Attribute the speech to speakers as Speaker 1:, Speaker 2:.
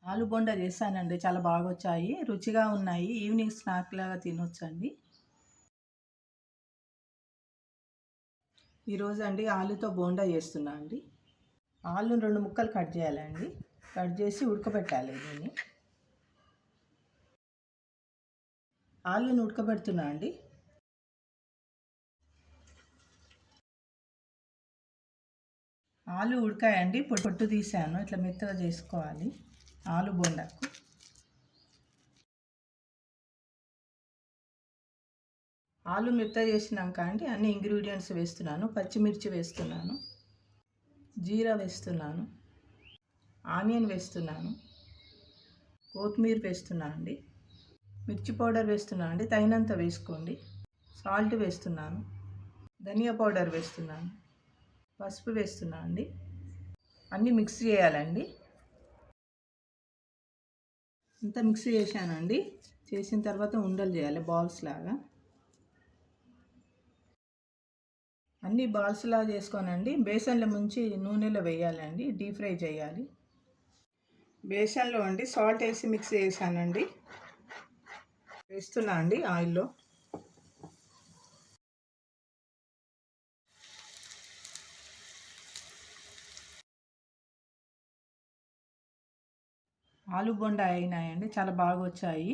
Speaker 1: ఆలు బోండా చేశానండి. చాలా బాగా వచ్చాయి. రుచిగా ఉన్నాయి. ఈవినింగ్ స్నాక్ లాగా తినొచ్చండి. ఈరోజు అండి ఆలుతో బోండా చేస్తున్నా అండి. ఆలుని 2 ముక్కలు కట్ చేయాలండి. కట్ చేసి ఉడకబెట్టాలి దీన్ని. ఆలుని ఉడకబెడుతున్నా అండి. ఆలు ఉడకాయండి. పొట్టు తీసాను. ఇట్లా మెత్తగా చేసుకోవాలి ఆలు బోండాకు. ఆలు మెత్తగా చేసినాక అండి అన్ని ఇంగ్రీడియంట్స్ వేస్తున్నాను. పచ్చిమిర్చి వేస్తున్నాను, జీరా వేస్తున్నాను, ఆనియన్ వేస్తున్నాను, కొత్తిమీర వేస్తున్నాను అండి, మిర్చి పౌడర్ వేస్తున్నాను అండి, తగినంత వేసుకోండి. సాల్ట్ వేస్తున్నాను, ధనియా పౌడర్ వేస్తున్నాను, పసుపు వేస్తున్నాను అండి. అన్నీ మిక్స్ చేయాలండి. అంతా మిక్స్ చేశానండి. చేసిన తర్వాత ఉండలు చేయాలి బాల్స్ లాగా. అన్నీ బాల్స్ లాగా చేసుకోనండి. బేసన్లో ముంచి నూనెలో వేయాలండి. డీప్ ఫ్రై చేయాలి. బేసన్లో అండి సాల్ట్ వేసి మిక్స్ చేశానండి. వేస్తున్నా అండి ఆయిల్లో. ఆలు బొండా అయినాయండి. చాలా బాగా వచ్చాయి.